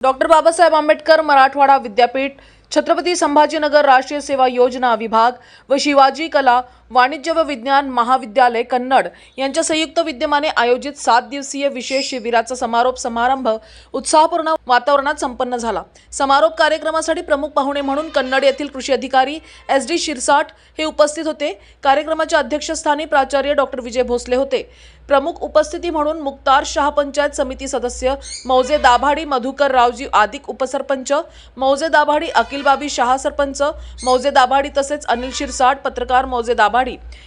Doctor Babasaheb Ambedkar Marathwada विद्यापीठ, छत्रपती संभाजीनगर राष्ट्रीय सेवा योजना विभाग व शिवाजी कला वाणिज्य व विज्ञान महाविद्यालय कन्नड यांच्या संयुक्त विद्यमाने आयोजित 7 दिवसीय विशेष शिबिराचा समारोप समारंभ उत्साहपूर्ण वातावरणात संपन्न झाला। समारोप कार्यक्रमासाठी प्रमुख पाहुणे म्हणून कन्नड येथील कृषी अधिकारी SD शिरसाट हे उपस्थित होते। कार्यक्रमाच्या अध्यक्षस्थानी प्राचार्य डॉक्टर विजय भोसले होते। प्रमुख उपस्थिती म्हणून मुक्तार शाह पंचायत समिती सदस्य मौजे दाभाडी मधुकर रावजी आदिक उपसरपंच मौजे दाभाडी अखिल बाबी शाह सरपंच मौजे दाभाडी तसेच अनिल शिरसाट पत्रकार मौजे दाभाडी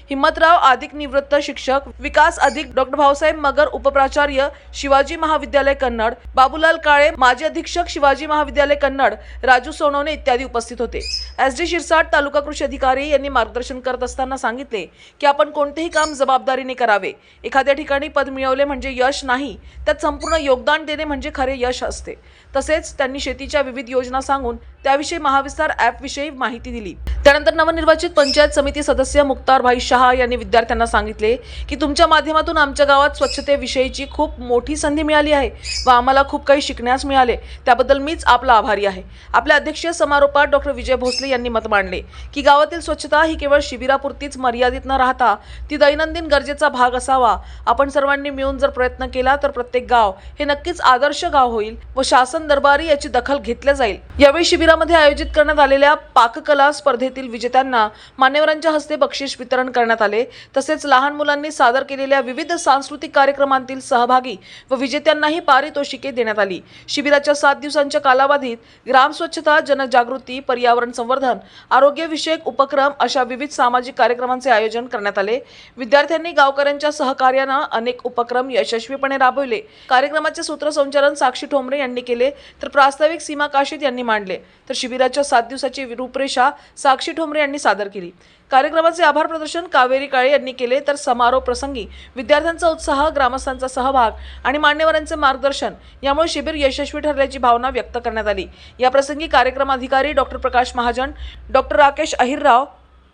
हिम्मतराव आदिक निवृत्त शिक्षक विकास अधिक डॉक्टर भाऊसाहेब मगर उपप्राचार्य शिवाजी महाविद्यालय कन्नड बाबूलाल काळे माजी अधीक्षक शिवाजी महाविद्यालय कन्नड राजू सोनवणे इत्यादी उपस्थित होते। SD शिरसाट तालुका कृषी अधिकारी यांनी मार्गदर्शन करत असताना सांगितले की आपण कोणतेही काम जबाबदारीने करावे। एखाद्या ठिकाणी पद मिळवले म्हणजे यश नाही, त्यात संपूर्ण योगदान देणे म्हणजे खरे यश असते। तसेच त्यांनी शेतीच्या विविध योजना सांगून त्याविषयी महाविस्तार ॲप विषयी माहिती दिली। त्यानंतर नवनिर्वाचित पंचायत समिती सदस्य मुक्तार भाई शाह यांनी विद्यार्थ्यांना सांगितले की तुमच्या माध्यमातून आमच्या गावात स्वच्छतेविषयीची खूप मोठी संधी मिळाली आहे व आम्हाला खूप काही शिकण्यास मिळाले, त्याबद्दल मीच आपला आभारी आहे। आपल्या अध्यक्षीय समारोपात डॉक्टर विजय भोसले यांनी मत मांडले की गावातील स्वच्छता ही केवळ शिबिरापुरतीच मर्यादित न राहता ती दैनंदिन गरजेचा भाग असावा। आपण सर्वांनी मिळून जर प्रयत्न केला तर प्रत्येक गाव हे नक्कीच आदर्श गाव होईल व शासन दरबारी याची दखल घेतली जाईल। यावेळी शिबिरामध्ये आयोजित करण्यात आलेल्या पाककला स्पर्धेतील विजेत्यांना मान्यवरांच्या हस्ते बक्षीस वितरण करण्यात आले। तसेच लहान मुलांनी सादर केलेल्या विविध सांस्कृतिक कार्यक्रमांतील सहभागी व विजेत्यांनाही पारितोषिके देण्यात आली। शिबिराच्या 7 दिवसांच्या कालावधीत ग्राम स्वच्छता, जनजागृती, पर्यावरण संवर्धन, आरोग्य विषयक उपक्रम अशा विविध सामाजिक कार्यक्रमांचे आयोजन करण्यात आले। विद्यार्थ्यांनी गावकऱ्यांच्या सहकार्याने अनेक उपक्रम यशस्वीपणे राबवले। कार्यक्रमाचे सूत्रसंचालन साक्षी ठोंबरे यांनी केले तर प्रास्ताविक सीमा काशीद यांनी मांडले तर शिबिराच्या 7 दिवसाची रूपरेषा साक्षी ठोंबरे यांनी सादर केली। कार्यक्रमाचे आभार प्रदर्शन कावेरी काळे यांनी केले तर समारोप प्रसंगी विद्यार्थ्यांचा उत्साह, ग्रामस्थांचा सहभाग आणि मान्यवरांचे मार्गदर्शन यामुळे शिबिर यशस्वी ठरल्याची भावना व्यक्त करण्यात आली। या प्रसंगी कार्यक्रम अधिकारी doctor Prakash Mahajan, doctor Rakesh Ahirrao,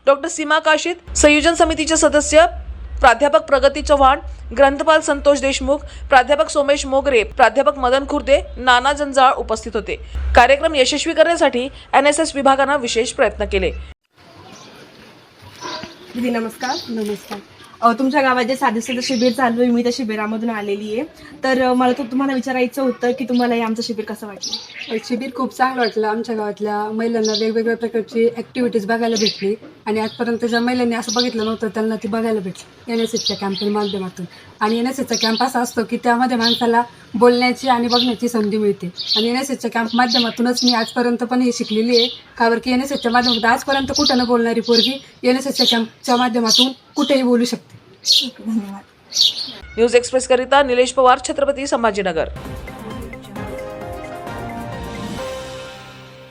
doctor सीमा काशीद, संयोजन समितीचे सदस्य प्राध्यापक प्रगती चव्हाण, ग्रंथपाल संतोष देशमुख, प्राध्यापक सोमेश मोगरे, प्राध्यापक मदन खुर्दे, नाना जंजाळ उपस्थित होते। कार्यक्रम यशस्वी करण्यासाठी NSS विभागाने विशेष प्रयत्न केले। दीदी नमस्कार। तुमच्या गावात जे 7 दिवसाचं शिबिर चालू आहे, मी त्या शिबिरामधून आलेली आहे। तर मला तुम्हाला विचारायचं होतं की तुम्हाला हे आमचं शिबिर कसं वाटलं? शिबिर खूप चांगलं वाटलं। आमच्या गावातल्या महिलांना वेगवेगळ्या प्रकारची ॲक्टिव्हिटीज बघायला भेटली आणि आजपर्यंत ज्या महिलांनी असं बघितलं नव्हतं त्यांना ती बघायला भेटली NSSच्या कॅम्पच्या माध्यमातून। आणि NSSचा कॅम्प असा असतो की त्यामध्ये माणसाला बोलण्याची आणि बघण्याची संधी मिळते आणि NSSच्या कॅम्प माध्यमातूनच मी आजपर्यंत पण हे शिकलेली आहे। कारण की NSSच्या माध्यमातून आजपर्यंत कुठं न बोलणारी पोरगी NSSच्या कॅम्पच्या माध्यमातून कुठेही बोलू शकते। धन्यवाद। न्यूज एक्सप्रेस करिता निलेश पवार, छत्रपती संभाजीनगर।